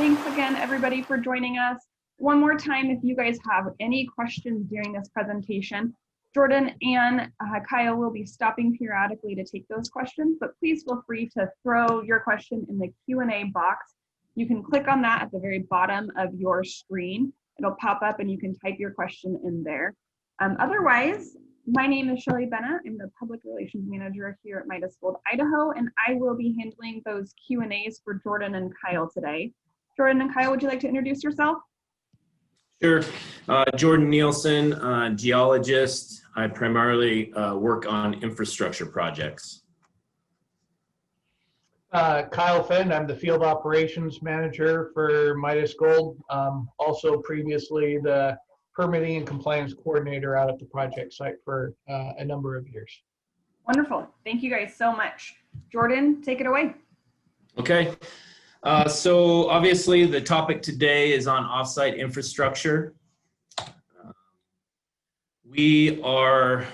Thanks again, everybody, for joining us. One more time, if you guys have any questions during this presentation, Jordan and Kyle will be stopping periodically to take those questions, but please feel free to throw your question in the Q&A box. You can click on that at the very bottom of your screen. It'll pop up and you can type your question in there. Otherwise, my name is Shelly Bennett. I'm the Public Relations Manager here at Midas Gold, Idaho, and I will be handling those Q&As for Jordan and Kyle today. Jordan and Kyle, would you like to introduce yourself? Sure. Jordan Nielsen, geologist. I primarily work on infrastructure projects. Kyle Finn, I'm the Field Operations Manager for Midas Gold. Also previously the Permitting and Compliance Coordinator out at the project site for a number of years. Wonderful. Thank you guys so much. Jordan, take it away. Okay. So obviously the topic today is on offsite infrastructure. Today we're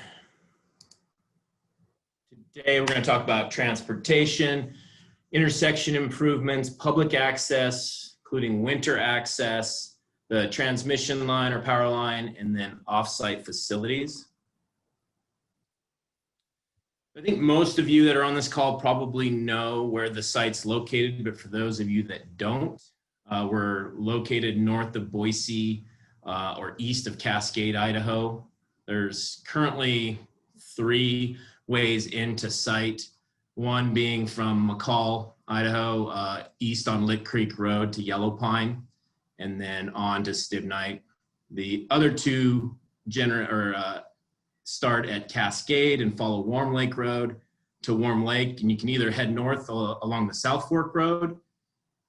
going to talk about transportation, intersection improvements, public access, including winter access, the transmission line or power line, and then offsite facilities. I think most of you that are on this call probably know where the site's located, but for those of you that don't, we're located north of Boise or east of Cascade, Idaho. There's currently 3 ways into site, one being from McCall, Idaho, east on Lick Creek Road to Yellow Pine, and then on to Stibnite. The other 2 start at Cascade and follow Warm Lake Road to Warm Lake, and you can either head north along the South Fork Road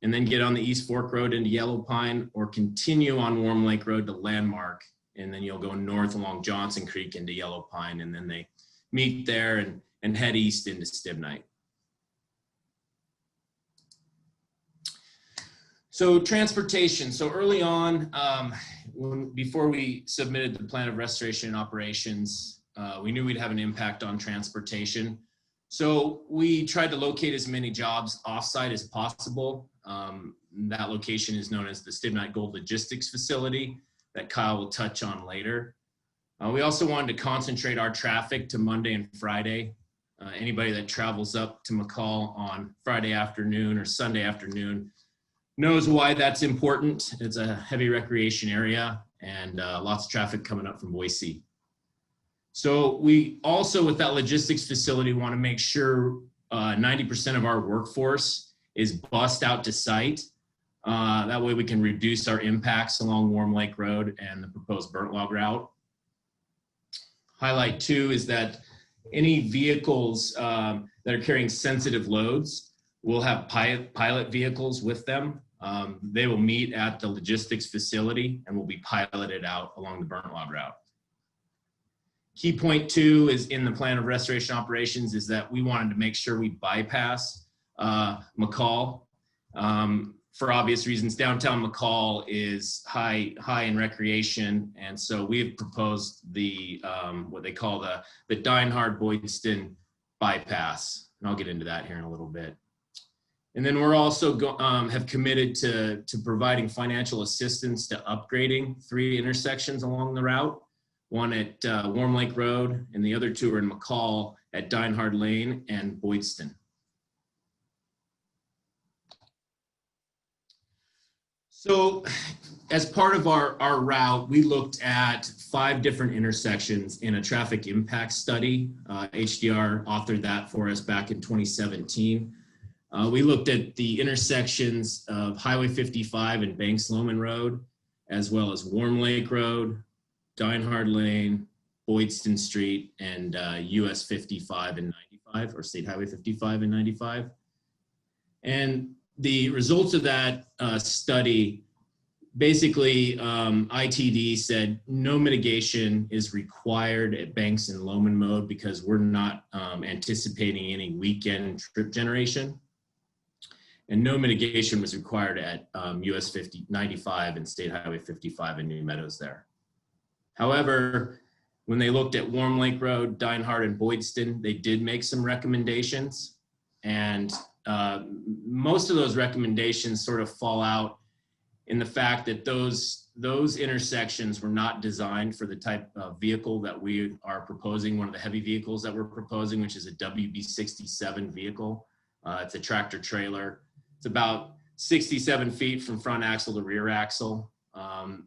and then get on the East Fork Road into Yellow Pine, or continue on Warm Lake Road to Landmark, and then you'll go north along Johnson Creek into Yellow Pine, and then they meet there and head east into Stibnite. So transportation. So early on, before we submitted the plan of restoration and operations, we knew we'd have an impact on transportation. So we tried to locate as many jobs offsite as possible. That location is known as the Stibnite Gold Logistics Facility that Kyle will touch on later. We also wanted to concentrate our traffic to Monday and Friday. Anybody that travels up to McCall on Friday afternoon or Sunday afternoon knows why that's important. It's a heavy recreation area and lots of traffic coming up from Boise. So we also, with that logistics facility, want to make sure 90% of our workforce is bussed out to site. That way we can reduce our impacts along Warm Lake Road and the proposed Burke Log Route. Highlight 2 is that any vehicles that are carrying sensitive loads will have pilot vehicles with them. They will meet at the logistics facility and will be piloted out along the Burke Log Route. Key point 2 is in the plan of restoration operations is that we wanted to make sure we bypass McCall. For obvious reasons, downtown McCall is high in recreation, and so we've proposed the what they call the Dinehard-Boydston bypass, and I'll get into that here in a little bit. And then we're also have committed to providing financial assistance to upgrading 3 intersections along the route, one at Warm Lake Road, and the other 2 are in McCall at Dinehard Lane and Boydston. So as part of our route, we looked at 5 different intersections in a traffic impact study. HDR authored that for us back in 2017. We looked at the intersections of Highway 55 and Banks-Loman Road, as well as Warm Lake Road, Dinehard Lane, Boydston Street, and US 55 and 95, or State Highway 55 and 95. And the results of that study, basically ITD said no mitigation is required at Banks and Loman Road because we're not anticipating any weekend trip generation. And no mitigation was required at US 95 and State Highway 55 in New Meadows there. However, when they looked at Warm Lake Road, Dinehard, and Boydston, they did make some recommendations. And most of those recommendations sort of fall out in the fact that those intersections were not designed for the type of vehicle that we are proposing, one of the heavy vehicles that we're proposing, which is a WB67 vehicle. It's a tractor trailer. It's about 67 feet from front axle to rear axle.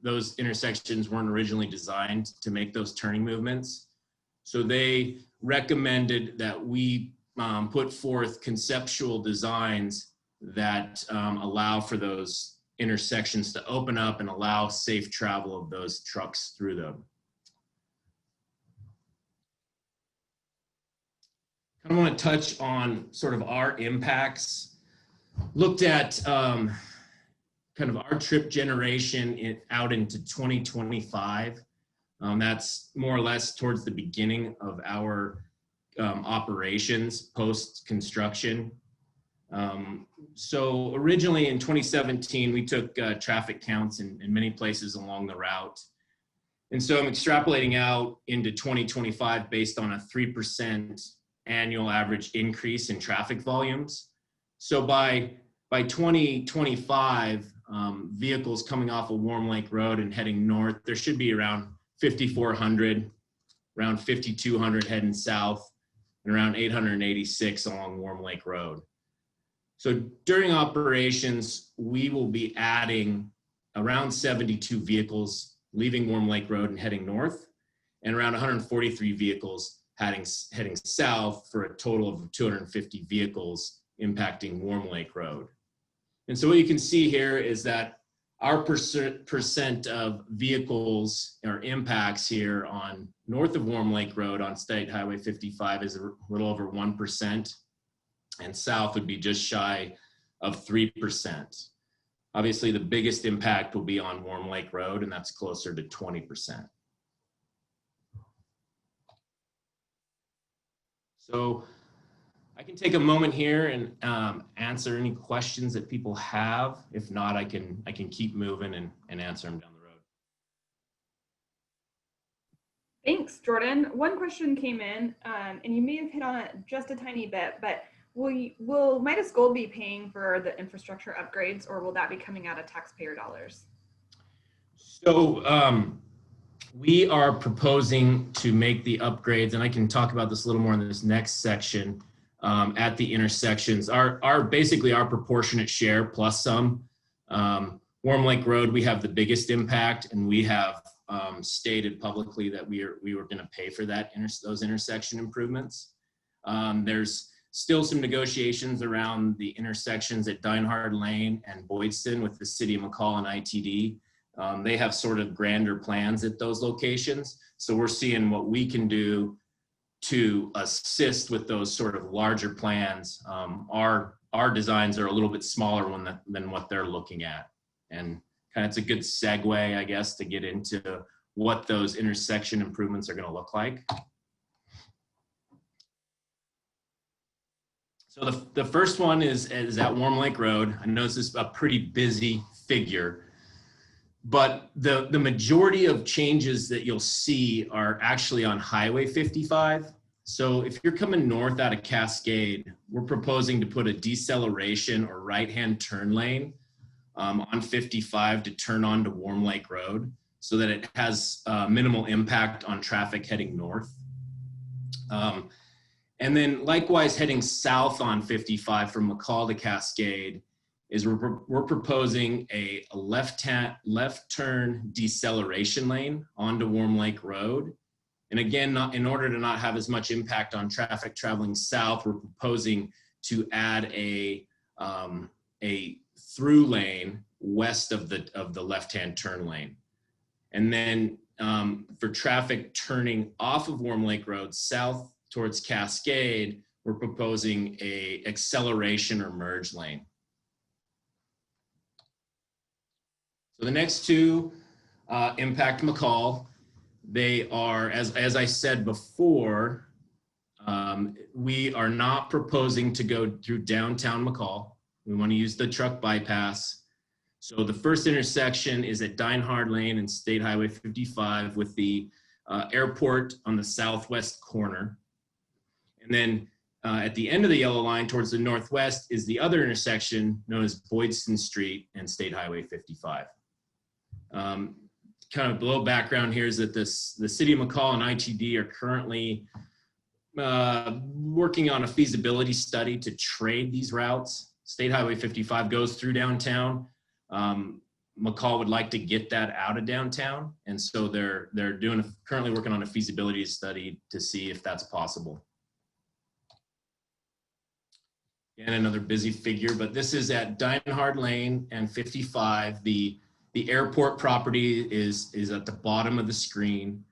Those intersections weren't originally designed to make those turning movements. So they recommended that we put forth conceptual designs that allow for those intersections to open up and allow safe travel of those trucks through them. I want to touch on sort of our impacts. Looked at kind of our trip generation out into 2025. That's more or less towards the beginning of our operations post-construction. So originally in 2017, we took traffic counts in many places along the route. And so I'm extrapolating out into 2025 based on a 3% annual average increase in traffic volumes. So by 2025, vehicles coming off of Warm Lake Road and heading north, there should be around 5,400, around 5,200 heading south, and around 886 along Warm Lake Road. So during operations, we will be adding around 72 vehicles leaving Warm Lake Road and heading north, and around 143 vehicles heading south, for a total of 250 vehicles impacting Warm Lake Road. And so what you can see here is that our percent of vehicles or impacts here on north of Warm Lake Road on State Highway 55 is a little over 1%, and south would be just shy of 3%. Obviously, the biggest impact will be on Warm Lake Road, and that's closer to 20%. So I can take a moment here and answer any questions that people have. If not, I can keep moving and answer them down the road. Thanks, Jordan. One question came in, and you may have hit on it just a tiny bit, but will Midas Gold be paying for the infrastructure upgrades, or will that be coming out of taxpayer dollars? So we are proposing to make the upgrades, and I can talk about this a little more in this next section, at the intersections. Basically our proportionate share plus some. Warm Lake Road, we have the biggest impact, and we have stated publicly that we were going to pay for those intersection improvements. There's still some negotiations around the intersections at Dinehard Lane and Boydston with the City of McCall and ITD. They have sort of grander plans at those locations. So we're seeing what we can do to assist with those sort of larger plans. Our designs are a little bit smaller than what they're looking at. And kind of it's a good segue, I guess, to get into what those intersection improvements are going to look like. So the first one is at Warm Lake Road. I know this is a pretty busy figure, but the majority of changes that you'll see are actually on Highway 55. So if you're coming north out of Cascade, we're proposing to put a deceleration or right-hand turn lane on 55 to turn onto Warm Lake Road so that it has minimal impact on traffic heading north. And then likewise heading south on 55 from McCall to Cascade is we're proposing a left turn deceleration lane onto Warm Lake Road. And again, in order to not have as much impact on traffic traveling south, we're proposing to add a through lane west of the left-hand turn lane. And then for traffic turning off of Warm Lake Road south towards Cascade, we're proposing a acceleration or merge lane. So the next two impact McCall. They are, as I said before, we are not proposing to go through downtown McCall. We want to use the truck bypass. So the first intersection is at Dinehard Lane and State Highway 55 with the airport on the southwest corner. And then At the end of the yellow line towards the northwest is the other intersection known as Boydston Street and State Highway 55. Kind of below background here is that the City of McCall and ITD are currently working on a feasibility study to trade these routes. State Highway 55 goes through downtown. McCall would like to get that out of downtown, and so they're currently working on a feasibility study to see if that's possible. And another busy figure, but this is at Dinehard Lane and 55. The airport property is at the bottom of the screen.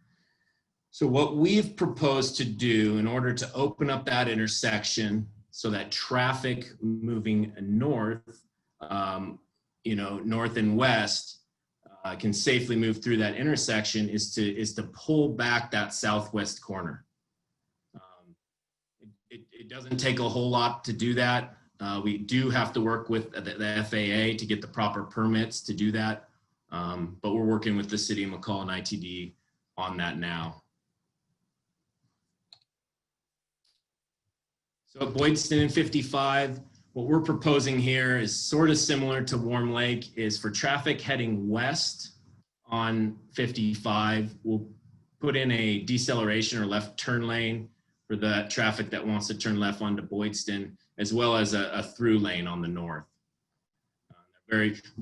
So what we've proposed to do in order to open up that intersection so that traffic moving north, north and west can safely move through that intersection is to pull back that southwest corner. It doesn't take a whole lot to do that. We do have to work with the FAA to get the proper permits to do that. But we're working with the City of McCall and ITD on that now. So at Boydston and 55, what we're proposing here is sort of similar to Warm Lake, is for traffic heading west on 55, we'll put in a deceleration or left turn lane for the traffic that wants to turn left onto Boydston, as well as a through lane on the north.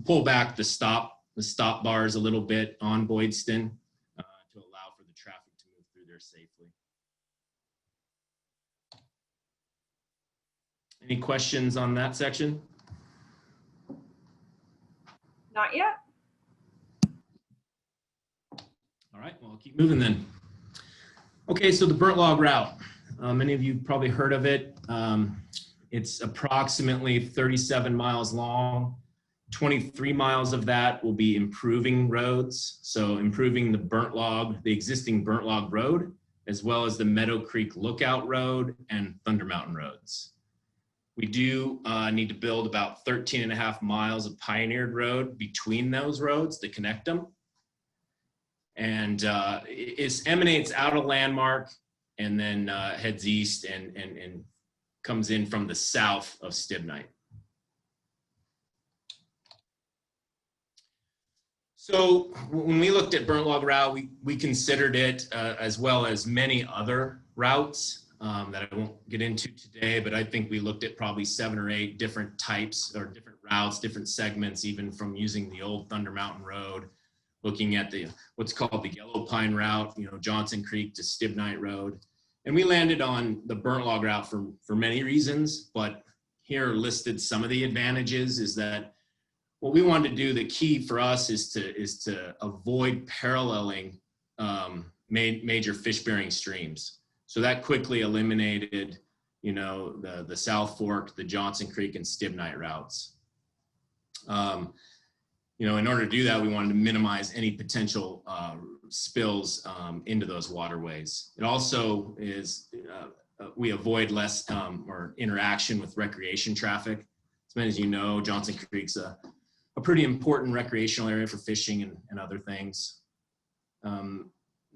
Pull back the stop bars a little bit on Boydston to allow for the traffic to move through there safely. Any questions on that section? Not yet. All right, well, I'll keep moving then. Okay, so the Burt Log Route. Many of you probably heard of it. It's approximately 37 miles long. 23 miles of that will be improving roads. So improving the existing Burke Log Road, as well as the Meadow Creek Lookout Road and Thunder Mountain roads. We do need to build about 13.5 miles of pioneered road between those roads to connect them. And it emanates out of Landmark and then heads east and comes in from the south of Stibnite. So when we looked at Burke Log Route, we considered it as well as many other routes that I won't get into today, but I think we looked at probably 7 or 8 different types or different routes, different segments, even from using the old Thunder Mountain Road, looking at what's called the Yellow Pine Route, Johnson Creek to Stibnite Road. And we landed on the Burke Log Route for many reasons, but here are listed some of the advantages. Is that what we wanted to do, the key for us is to avoid paralleling major fish-bearing streams. So that quickly eliminated, the South Fork, the Johnson Creek, and Stibnite routes. In order to do that, we wanted to minimize any potential spills into those waterways. It also is, we avoid less or interaction with recreation traffic. As many as you know, Johnson Creek's a pretty important recreational area for fishing and other things.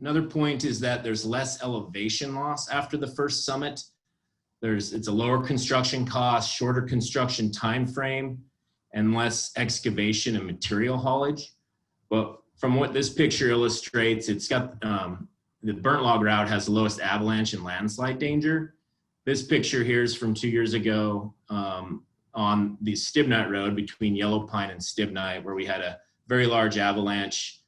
Another point is that there's less elevation loss after the first summit. It's a lower construction cost, shorter construction time frame, and less excavation and material haulage. But from what this picture illustrates, it's got the Burke Log Route has the lowest avalanche and landslide danger. This picture here is from 2 years ago on the Stibnite Road between Yellow Pine and Stibnite, where we had a very large avalanche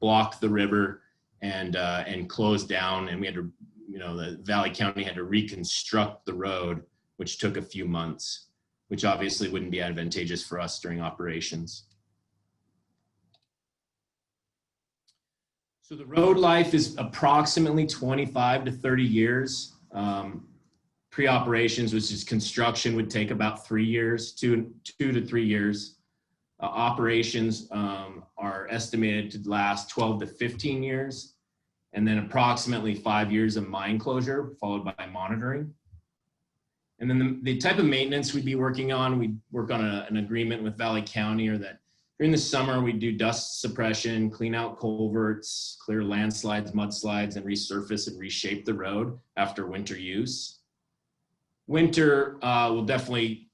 blocked the river and closed down, and we had to, the Valley County had to reconstruct the road, which took a few months, which obviously wouldn't be advantageous for us during operations. So the road life is approximately 25 to 30 years. Pre-operations, which is construction, would take about 3 years, 2 to 3 years. Operations are estimated to last 12 to 15 years, and then approximately 5 years of mine closure, followed by monitoring. And then the type of maintenance we'd be working on, we'd work on an agreement with Valley County, or that during the summer we'd do dust suppression, clean out culverts, clear landslides, mudslides, and resurface and reshape the road after winter use. Winter, we'll definitely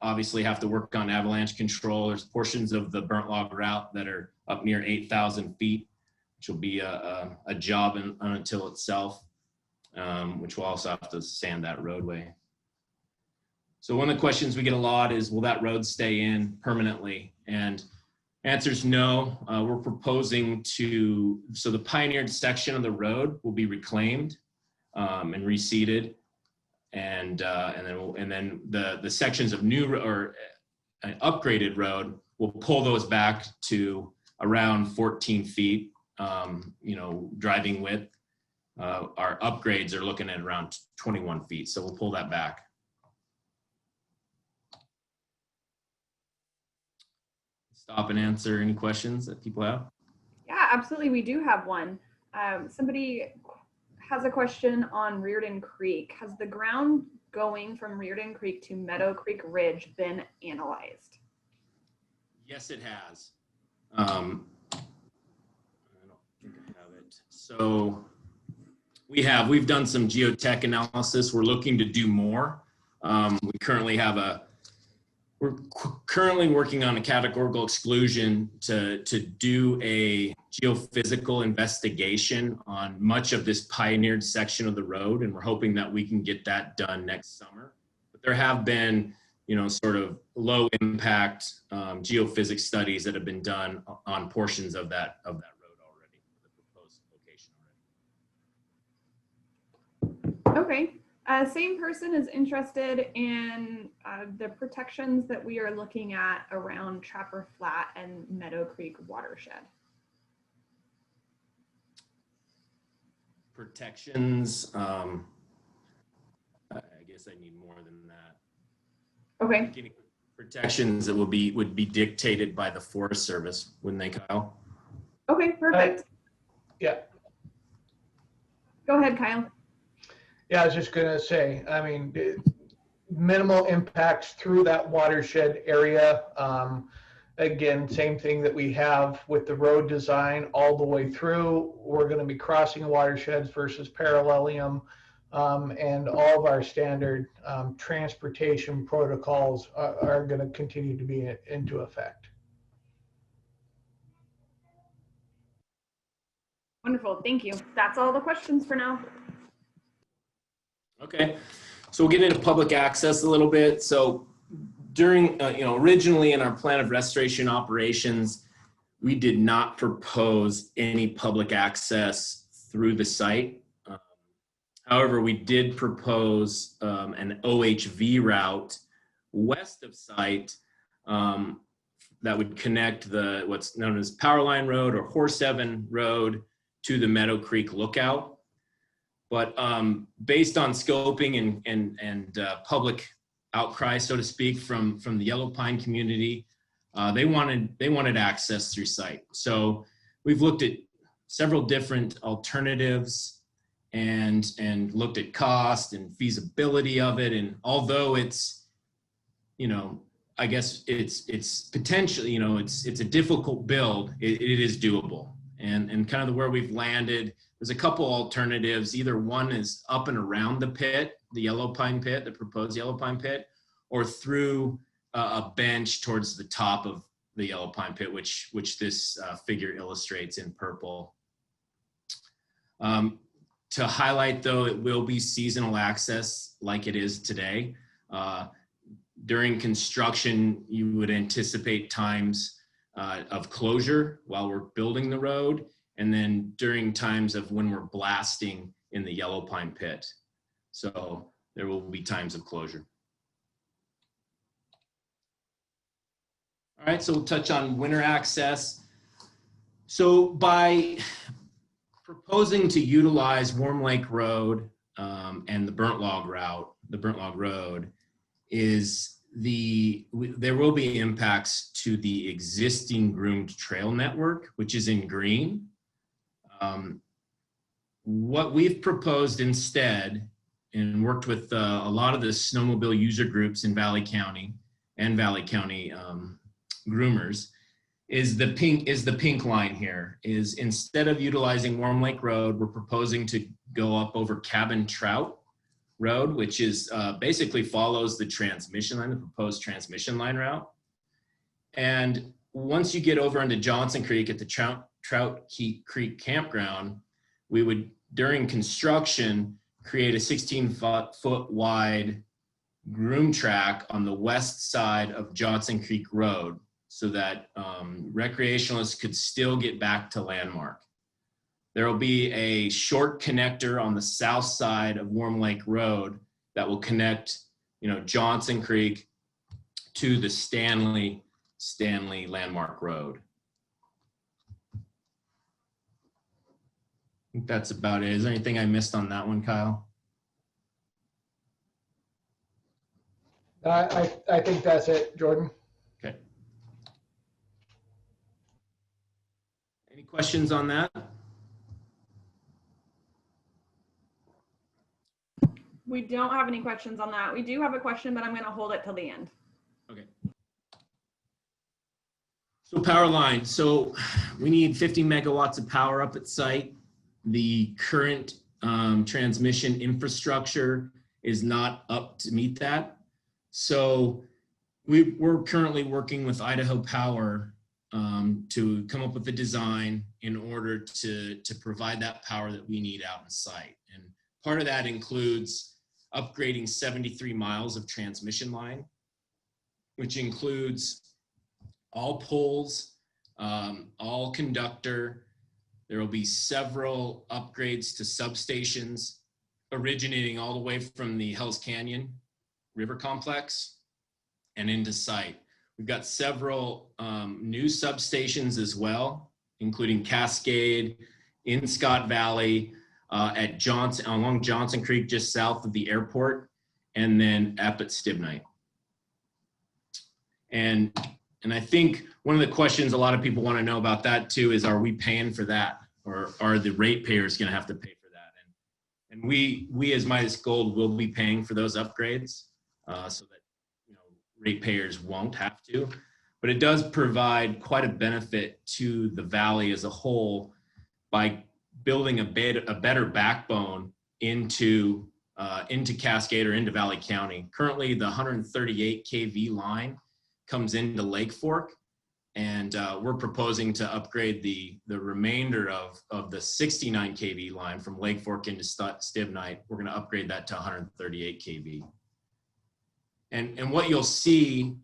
obviously have to work on avalanche control. There's portions of the Burnt Log Route that are up near 8,000 feet, which will be a job in until itself, which we'll also have to sand that roadway. So one of the questions we get a lot is, will that road stay in permanently? And answer is no. We're proposing to, so the pioneered section of the road will be reclaimed and reseeded. And then the sections of new or an upgraded road, we'll pull those back to around 14 feet, driving width. Our upgrades are looking at around 21 feet, so we'll pull that back. Stop and answer any questions that people have. Yeah, absolutely. We do have one. Somebody has a question on Reardon Creek. Has the ground going from Reardon Creek to Meadow Creek Ridge been analyzed? Yes, it has. I don't think I have it. So we've done some geotech analysis. We're looking to do more. We're currently working on a categorical exclusion to do a geophysical investigation on much of this pioneered section of the road, and we're hoping that we can get that done next summer. But there have been, sort of low impact geophysics studies that have been done on portions of that road already, the proposed location already. Okay. Same person is interested in the protections that we are looking at around Trapper Flat and Meadow Creek watershed. Protections, I guess I need more than that. Okay. Any protections that would be dictated by the Forest Service, wouldn't they, Kyle? Okay, perfect. Yeah. Go ahead, Kyle. Yeah, I was just gonna say, I mean, minimal impacts through that watershed area. Again, same thing that we have with the road design all the way through. We're gonna be crossing watersheds versus parallelism, and all of our standard transportation protocols are gonna continue to be into effect. Wonderful, thank you. That's all the questions for now. Okay, so we'll get into public access a little bit. So during, originally in our plan of restoration operations, we did not propose any public access through the site. However, we did propose an OHV route west of site that would connect what's known as Powerline Road or Horsehaven Road to the Meadow Creek Lookout. But based on scoping and public outcry, so to speak, from the Yellow Pine community, they wanted access through site. So we've looked at several different alternatives and looked at cost and feasibility of it. And although it's, I guess it's potentially, it's a difficult build, it is doable. And kind of where we've landed, there's a couple alternatives. Either one is up and around the pit, the Yellow Pine pit, the proposed Yellow Pine pit, or through a bench towards the top of the Yellow Pine pit, which this figure illustrates in purple. To highlight though, it will be seasonal access like it is today. During construction, you would anticipate times of closure while we're building the road, and then during times of when we're blasting in the Yellow Pine pit. So there will be times of closure. All right, so we'll touch on winter access. So by proposing to utilize Warm Lake Road and the Burnt Log Road, there will be impacts to the existing groomed trail network, which is in green. What we've proposed instead, and worked with a lot of the snowmobile user groups in Valley County and Valley County groomers, is the pink line here. Is instead of utilizing Warm Lake Road, we're proposing to go up over Cabin Trout Road, which is basically follows the transmission line, the proposed transmission line route. And once you get over into Johnson Creek at the Trout Creek Campground, we would, during construction, create a 16-foot wide groom track on the west side of Johnson Creek Road so that recreationalists could still get back to Landmark. There will be a short connector on the south side of Warm Lake Road that will connect, Johnson Creek to the Stanley Landmark Road. I think that's about it. Is there anything I missed on that one, Kyle? I think that's it, Jordan. Okay. Any questions on that? We don't have any questions on that. We do have a question, but I'm going to hold it till the end. Okay. So power line. So we need 50 megawatts of power up at site. The current transmission infrastructure is not up to meet that. So we're currently working with Idaho Power to come up with a design in order to provide that power that we need out in site. And part of that includes upgrading 73 miles of transmission line, which includes all poles, all conductor. There will be several upgrades to substations originating all the way from the Hells Canyon River Complex and into site. We've got several new substations as well, including Cascade, in Scott Valley, at Johnson, along Johnson Creek, just south of the airport, and then up at Stibnite. And I think one of the questions a lot of people want to know about that too is, are we paying for that, or are the ratepayers going to have to pay for that? And we as Midas Gold will be paying for those upgrades, so that ratepayers won't have to. But it does provide quite a benefit to the valley as a whole by building a better backbone into Cascade or into Valley County. Currently, the 138 kV line comes into Lake Fork, and we're proposing to upgrade the remainder of the 69 kV line from Lake Fork into Stibnite. We're going to upgrade that to 138 kV. And what you'll see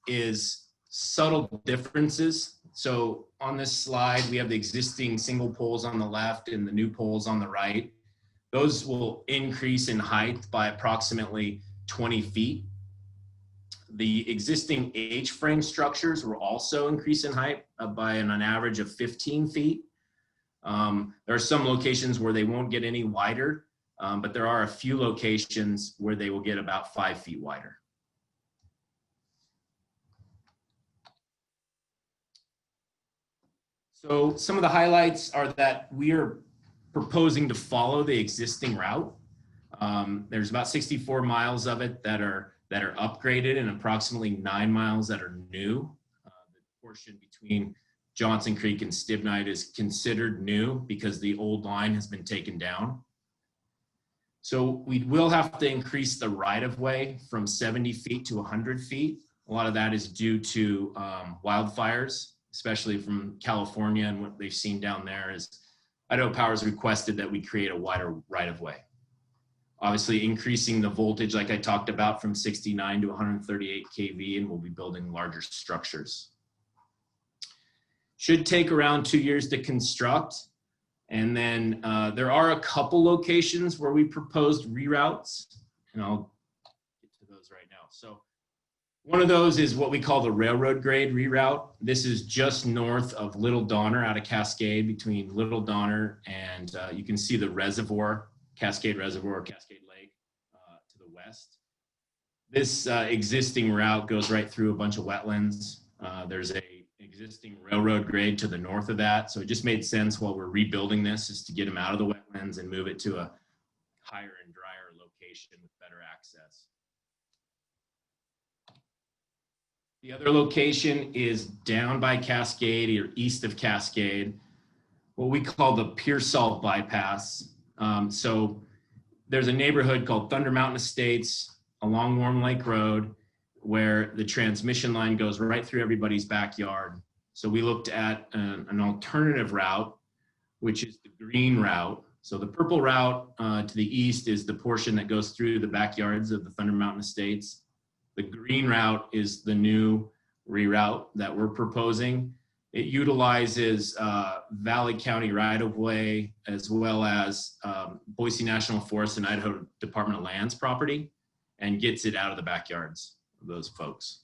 is subtle differences. So on this slide, we have the existing single poles on the left and the new poles on the right. Those will increase in height by approximately 20 feet. The existing H-frame structures will also increase in height by an average of 15 feet. There are some locations where they won't get any wider, but there are a few locations where they will get about 5 feet wider. So some of the highlights are that we are proposing to follow the existing route. There's about 64 miles of it that are upgraded and approximately 9 miles that are new. The portion between Johnson Creek and Stibnite is considered new because the old line has been taken down. So we will have to increase the right-of-way from 70 feet to 100 feet. A lot of that is due to wildfires, especially from California, and what they've seen down there is Idaho Power's requested that we create a wider right-of-way. Obviously increasing the voltage, like I talked about, from 69 to 138 kV, and we'll be building larger structures. Should take around 2 years to construct. And then there are a couple locations where we proposed reroutes, and I'll get to those right now. So one of those is what we call the railroad grade reroute. This is just north of Little Donner out of Cascade, between Little Donner and you can see the reservoir, Cascade Reservoir, Cascade Lake to the west. This existing route goes right through a bunch of wetlands. There's a existing railroad grade to the north of that. So it just made sense while we're rebuilding this is to get them out of the wetlands and move it to a higher and drier location with better access. The other location is down by Cascade or east of Cascade, what we call the Pearsall bypass. So there's a neighborhood called Thunder Mountain Estates along Warm Lake Road where the transmission line goes right through everybody's backyard. So we looked at an alternative route, which is the green route. So the purple route to the east is the portion that goes through the backyards of the Thunder Mountain Estates. The green route is the new reroute that we're proposing. It utilizes Valley County right-of-way as well as Boise National Forest and Idaho Department of Lands property, and gets it out of the backyards of those folks.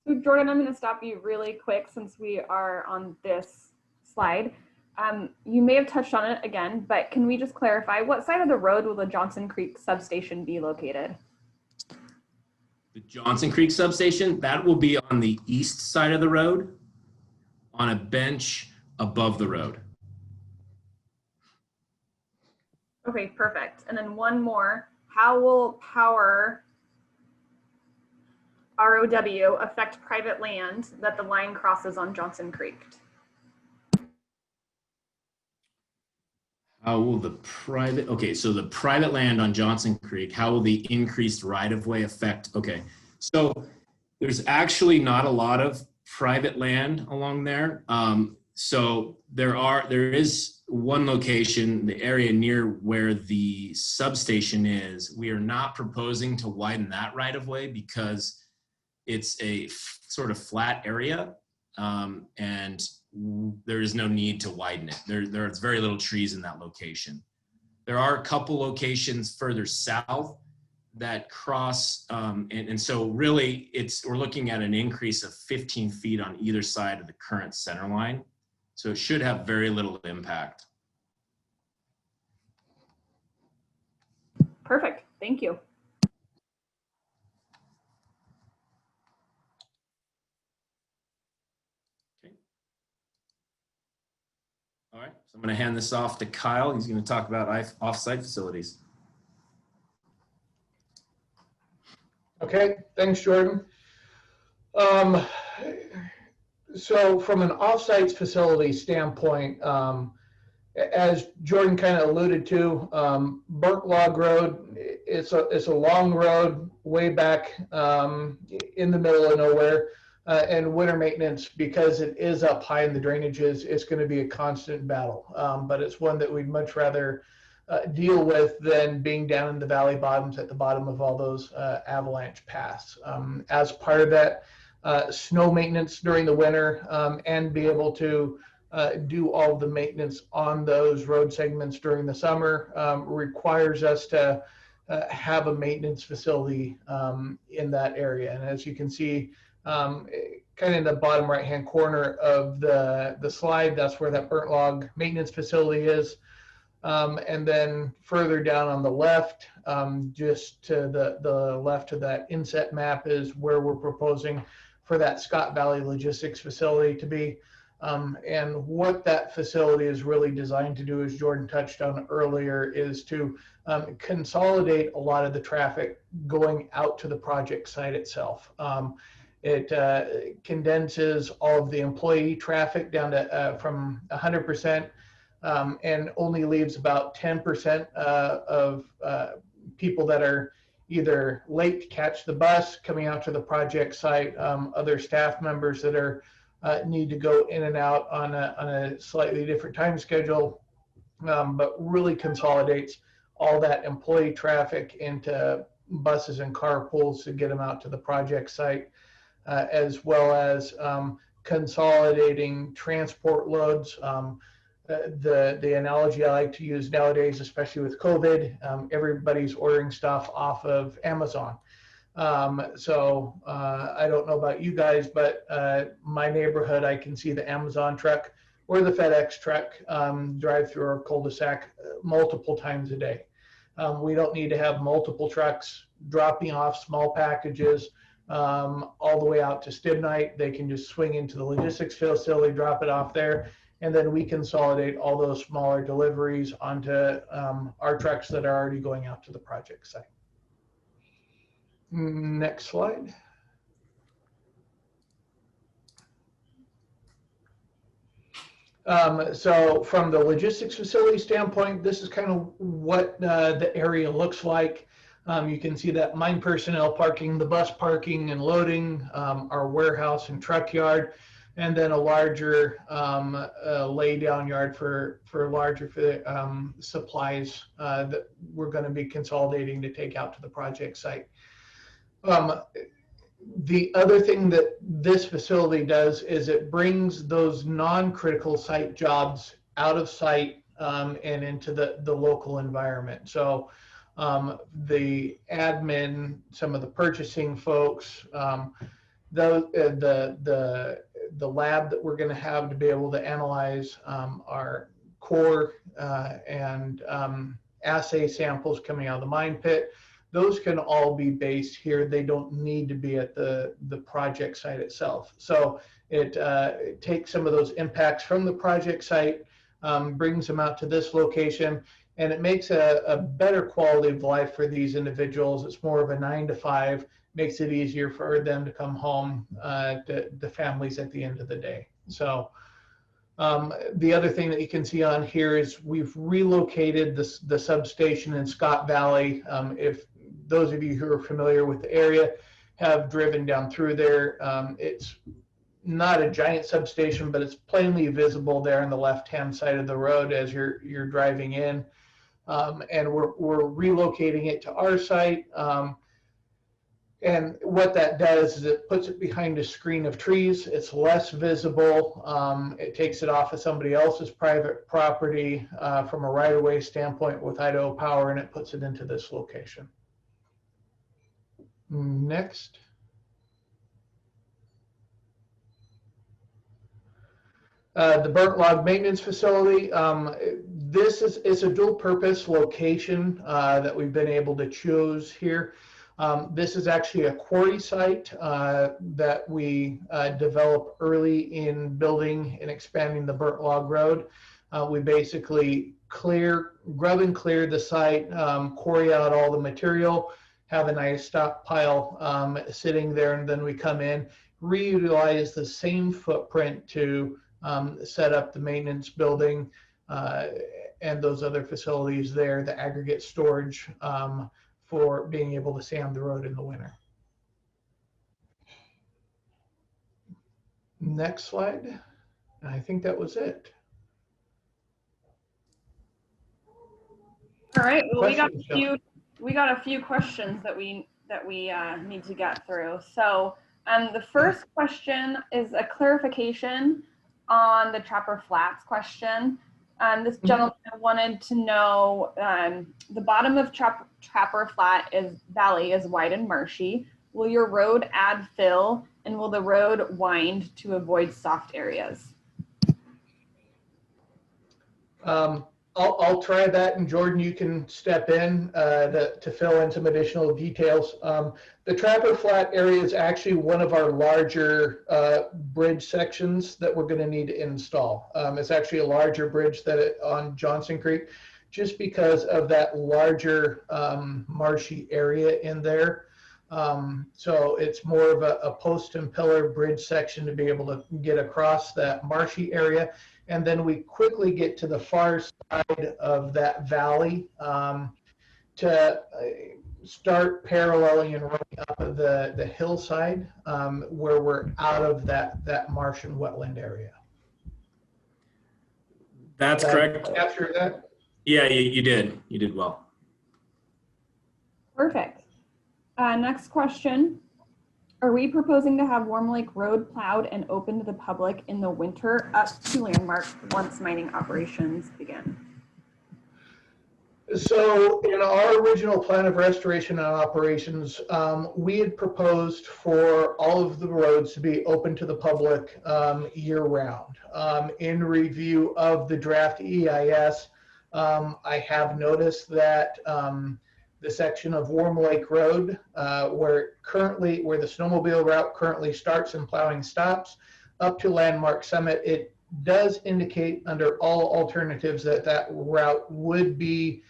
So Jordan, I'm going to stop you really quick since we are on this slide. You may have touched on it again, but can we just clarify what side of the road will the Johnson Creek substation be located? The Johnson Creek substation, that will be on the east side of the road on a bench above the road. Okay, perfect. And then one more, how will power ROW affect private land that the line crosses on Johnson Creek? How will the private, okay, so the private land on Johnson Creek, how will the increased right-of-way affect, okay. So there's actually not a lot of private land along there. So there is one location, the area near where the substation is. We are not proposing to widen that right-of-way because it's a sort of flat area, and there is no need to widen it. There's very little trees in that location. There are a couple locations further south that cross, and so really we're looking at an increase of 15 feet on either side of the current center line. So it should have very little impact. Perfect, thank you. All right, so I'm going to hand this off to Kyle. He's going to talk about offsite facilities. Okay, thanks, Jordan. So from an offsite facility standpoint, as Jordan kind of alluded to, Burke Log Road, it's a long road way back in the middle of nowhere. And winter maintenance, because it is up high in the drainages, it's going to be a constant battle. But it's one that we'd much rather deal with than being down in the valley bottoms at the bottom of all those avalanche paths. As part of that, snow maintenance during the winter and be able to do all of the maintenance on those road segments during the summer requires us to have a maintenance facility in that area. And as you can see, kind of in the bottom right hand corner of the slide, that's where that burnt log maintenance facility is. And then further down on the left, just to the left of that inset map is where we're proposing for that Scott Valley Logistics facility to be. And what that facility is really designed to do, as Jordan touched on earlier, is to consolidate a lot of the traffic going out to the project site itself. It condenses all of the employee traffic down to from 100% and only leaves about 10% of people that are either late to catch the bus coming out to the project site, other staff members that are need to go in and out on a slightly different time schedule, but really consolidates all that employee traffic into buses and carpools to get them out to the project site, as well as consolidating transport loads. The analogy I like to use nowadays, especially with COVID, everybody's ordering stuff off of Amazon. So I don't know about you guys, but my neighborhood, I can see the Amazon truck or the FedEx truck drive through our cul-de-sac multiple times a day. We don't need to have multiple trucks dropping off small packages all the way out to Stibnite. They can just swing into the logistics facility, drop it off there, and then we consolidate all those smaller deliveries onto our trucks that are already going out to the project site. Next slide. So from the logistics facility standpoint, this is kind of what the area looks like. You can see that mine personnel parking, the bus parking and loading, our warehouse and truck yard, and then a larger lay down yard for larger supplies that we're going to be consolidating to take out to the project site. The other thing that this facility does is it brings those non-critical site jobs out of sight and into the local environment. So the admin, some of the purchasing folks, the lab that we're going to have to be able to analyze our core and assay samples coming out of the mine pit. Those can all be based here. They don't need to be at the project site itself. So it takes some of those impacts from the project site, brings them out to this location, and it makes a better quality of life for these individuals. It's more of a 9 to 5, makes it easier for them to come home to the families at the end of the day. So the other thing that you can see on here is we've relocated the substation in Scott Valley. If those of you who are familiar with the area have driven down through there, it's not a giant substation, but it's plainly visible there on the left-hand side of the road as you're driving in. And we're relocating it to our site. And what that does is it puts it behind a screen of trees. It's less visible. It takes it off of somebody else's private property from a right-of-way standpoint with Idaho Power, and it puts it into this location. Next. The Burke Log Maintenance Facility. This is a dual-purpose location that we've been able to choose here. This is actually a quarry site that we developed early in building and expanding the Burke Log Road. We basically grub and clear the site, quarry out all the material, have a nice stockpile sitting there, and then we come in, reutilize the same footprint to set up the maintenance building and those other facilities there, the aggregate storage for being able to sand the road in the winter. Next slide. I think that was it. All right. Well, we got a few questions that we need to get through. So the first question is a clarification on the Trapper Flats question. This gentleman wanted to know the bottom of Trapper Flat Valley is wide and marshy. Will your road add fill, and will the road wind to avoid soft areas? I'll try that, and Jordan, you can step in to fill in some additional details. The Trapper Flat area is actually one of our larger bridge sections that we're going to need to install. It's actually a larger bridge on Johnson Creek, just because of that larger marshy area in there. So it's more of a post and pillar bridge section to be able to get across that marshy area. And then we quickly get to the far side of that valley to start paralleling and running up the hillside where we're out of that marsh and wetland area. That's correct. Capture that? Yeah, you did. You did well. Perfect. Next question. Are we proposing to have Warm Lake Road plowed and open to the public in the winter up to Landmark once mining operations begin? So in our original plan of restoration and operations, we had proposed for all of the roads to be open to the public year round. In review of the draft EIS, I have noticed that the section of Warm Lake Road, where the snowmobile route currently starts and plowing stops, up to Landmark Summit, it does indicate under all alternatives that route would be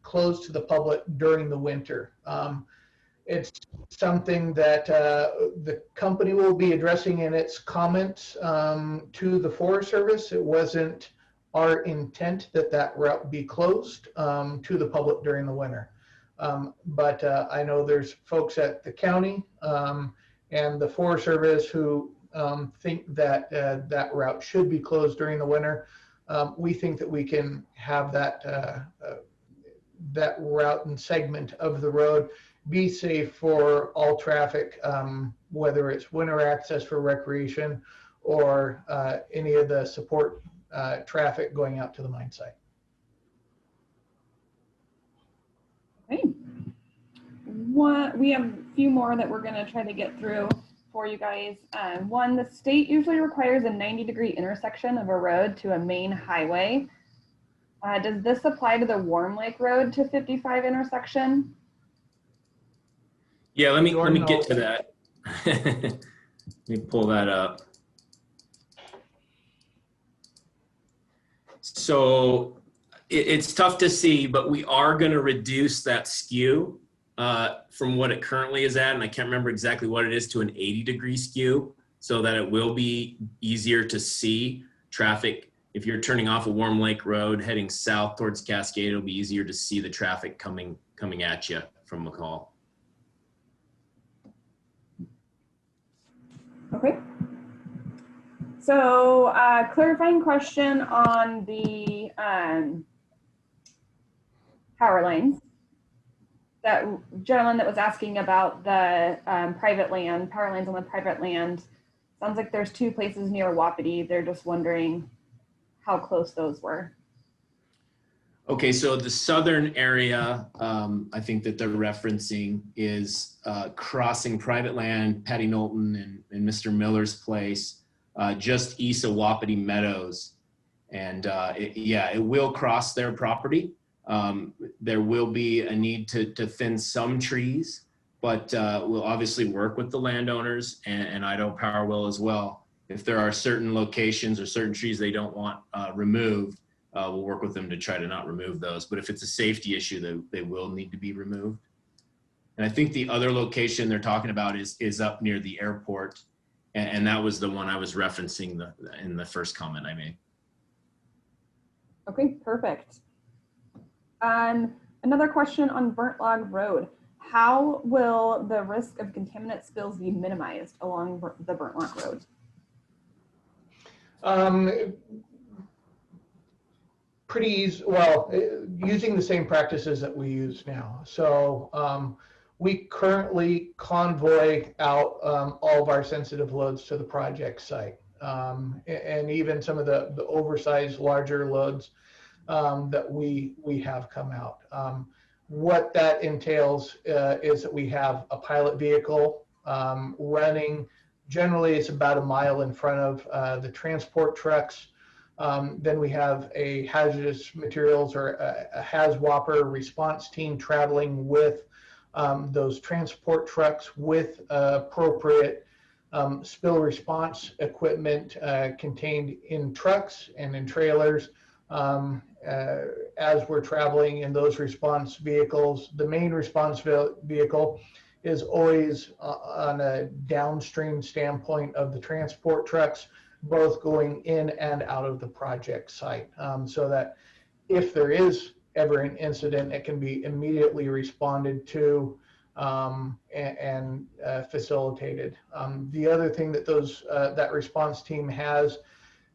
closed to the public during the winter. It's something that the company will be addressing in its comments to the Forest Service. It wasn't our intent that that route be closed to the public during the winter. But I know there's folks at the county and the Forest Service who think that that route should be closed during the winter. We think that we can have that that route and segment of the road be safe for all traffic, whether it's winter access for recreation or any of the support traffic going out to the mine site. Okay. We have a few more that we're going to try to get through for you guys. One, the state usually requires a 90-degree intersection of a road to a main highway. Does this apply to the Warm Lake Road to 55 intersection? Yeah, let me get to that. Let me pull that up. So it's tough to see, but we are going to reduce that skew from what it currently is at, and I can't remember exactly what it is, to an 80-degree skew, so that it will be easier to see traffic. If you're turning off a Warm Lake Road heading south towards Cascade, it'll be easier to see the traffic coming at you from McCall. Okay. So clarifying question on the power lines. That gentleman that was asking about the private land, power lines on the private land. Sounds like there's 2 places near Wapiti. They're just wondering how close those were. Okay, so the southern area, I think that they're referencing is crossing private land, Patty Knowlton and Mr. Miller's place, just east of Wapiti Meadows. And it will cross their property. There will be a need to thin some trees, but we'll obviously work with the landowners, and Idaho Power will as well. If there are certain locations or certain trees they don't want removed, we'll work with them to try to not remove those. But if it's a safety issue, they will need to be removed. And I think the other location they're talking about is up near the airport. And that was the one I was referencing in the first comment I made. Okay, perfect. Another question on Burke Log Road. How will the risk of contaminant spills be minimized along the Burke Log Road? Pretty easy, well, using the same practices that we use now. So we currently convoy out all of our sensitive loads to the project site, and even some of the oversized larger loads that we have come out. What that entails is that we have a pilot vehicle running. Generally, it's about a mile in front of the transport trucks. Then we have a hazardous materials or a HAZWOPER response team traveling with those transport trucks with appropriate spill response equipment contained in trucks and in trailers. As we're traveling in those response vehicles, the main response vehicle is always on a downstream standpoint of the transport trucks, both going in and out of the project site, so that if there is ever an incident, it can be immediately responded to and facilitated. The other thing that that response team has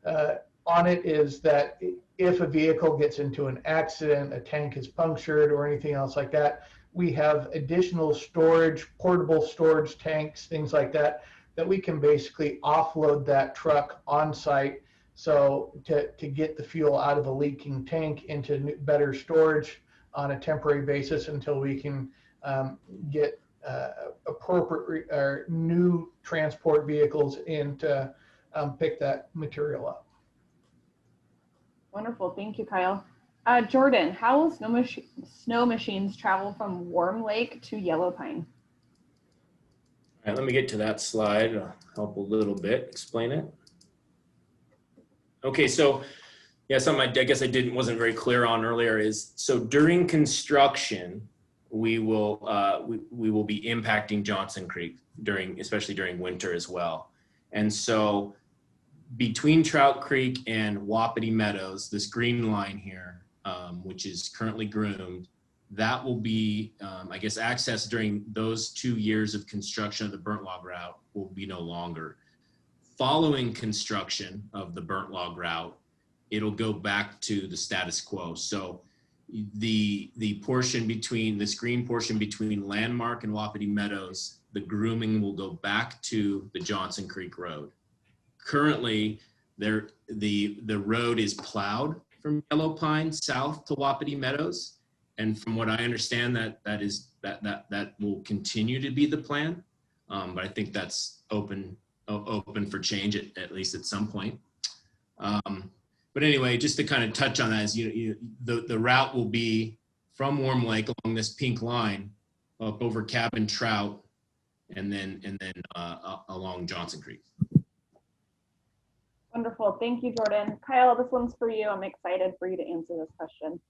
on it is that if a vehicle gets into an accident, a tank is punctured or anything else like that, we have additional storage, portable storage tanks, things like that, that we can basically offload that truck on site. So to get the fuel out of a leaking tank into better storage on a temporary basis until we can get appropriate or new transport vehicles in to pick that material up. Wonderful, thank you, Kyle. Jordan, how will snow machines travel from Warm Lake to Yellow Pine? All right, let me get to that slide. I'll help a little bit explain it. Okay, so yeah, something I guess I wasn't very clear on earlier is, so during construction, we will be impacting Johnson Creek especially during winter as well. And so between Trout Creek and Wapiti Meadows, this green line here, which is currently groomed, that will be, I guess, access during those 2 years of construction of the Burnt Log Route will be no longer. Following construction of the Burnt Log Route, it'll go back to the status quo. So the portion between, this green portion between Landmark and Wapiti Meadows, the grooming will go back to the Johnson Creek Road. Currently, the road is plowed from Yellow Pine south to Wapiti Meadows, and from what I understand, that will continue to be the plan. But I think that's open for change at least at some point. But anyway, just to kind of touch on that, is the route will be from Warm Lake along this pink line up over Cabin Trout, and then along Johnson Creek. Wonderful. Thank you, Jordan. Kyle, this one's for you. I'm excited for you to answer this question.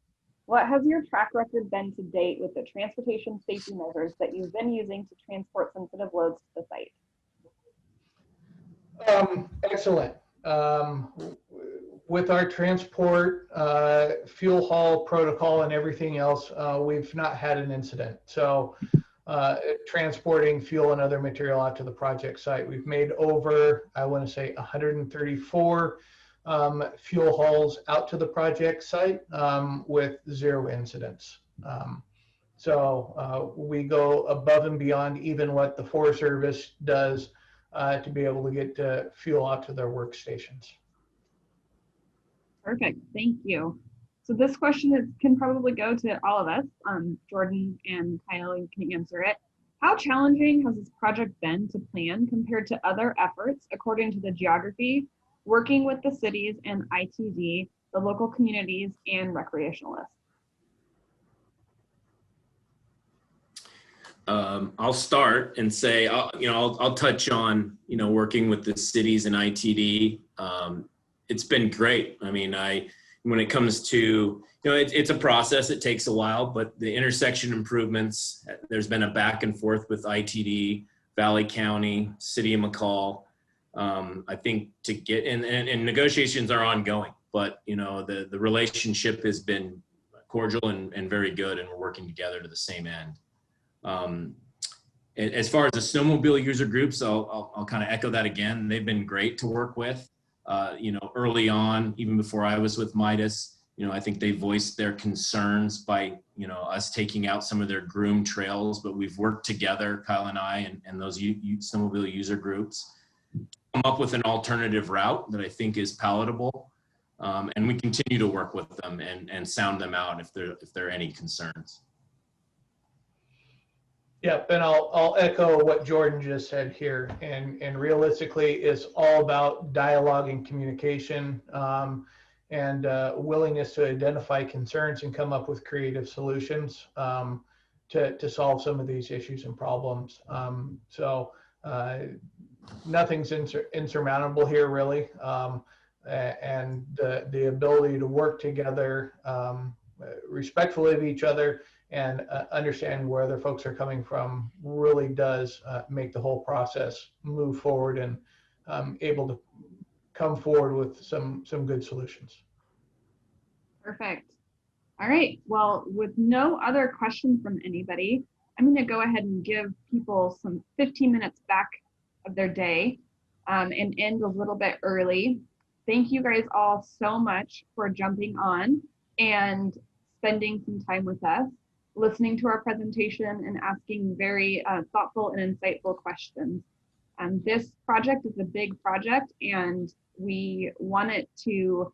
What has your track record been to date with the transportation safety measures that you've been using to transport sensitive loads to the site? Excellent. With our transport, fuel haul protocol and everything else, we've not had an incident. So transporting fuel and other material out to the project site, we've made over, I want to say 134 fuel hauls out to the project site with 0 incidents. So we go above and beyond even what the Forest Service does to be able to get fuel out to their workstations. Perfect. Thank you. So this question can probably go to all of us. Jordan and Kyle, you can answer it. How challenging has this project been to plan compared to other efforts according to the geography, working with the cities and ITD, the local communities, and recreationalists? I'll start and say, I'll touch on, working with the cities and ITD. It's been great. I mean, when it comes to, it's a process, it takes a while, but the intersection improvements, there's been a back and forth with ITD, Valley County, City of McCall. I think to get, and negotiations are ongoing, but the relationship has been cordial and very good, and we're working together to the same end. As far as the snowmobile user groups, I'll kind of echo that again. They've been great to work with. Early on, even before I was with Midas, I think they voiced their concerns by, us taking out some of their groomed trails, but we've worked together, Kyle and I, and those snowmobile user groups, come up with an alternative route that I think is palatable. And we continue to work with them and sound them out if there are any concerns. Yeah, and I'll echo what Jordan just said here. And realistically, it's all about dialogue and communication, and willingness to identify concerns and come up with creative solutions to solve some of these issues and problems. So nothing's insurmountable here, really. And the ability to work together respectfully of each other and understand where other folks are coming from really does make the whole process move forward and able to come forward with some good solutions. Perfect. All right. Well, with no other questions from anybody, I'm going to go ahead and give people some 15 minutes back of their day and end a little bit early. Thank you guys all so much for jumping on and spending some time with us, listening to our presentation and asking very thoughtful and insightful questions. This project is a big project, and we want it to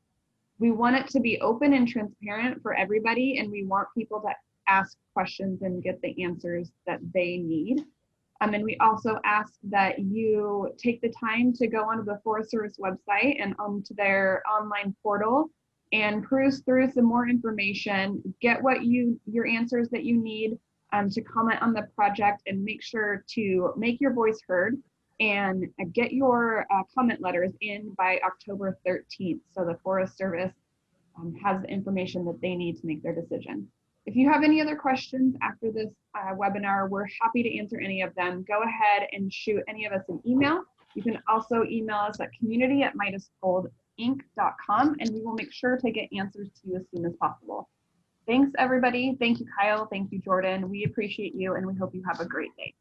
be open and transparent for everybody, and we want people to ask questions and get the answers that they need. And we also ask that you take the time to go onto the Forest Service website and onto their online portal and cruise through some more information, get your answers that you need to comment on the project, and make sure to make your voice heard and get your comment letters in by October 13th. So the Forest Service has the information that they need to make their decision. If you have any other questions after this webinar, we're happy to answer any of them. Go ahead and shoot any of us an email. You can also email us at community@midasgoldinc.com, and we will make sure to get answers to you as soon as possible. Thanks, everybody. Thank you, Kyle. Thank you, Jordan. We appreciate you, and we hope you have a great day.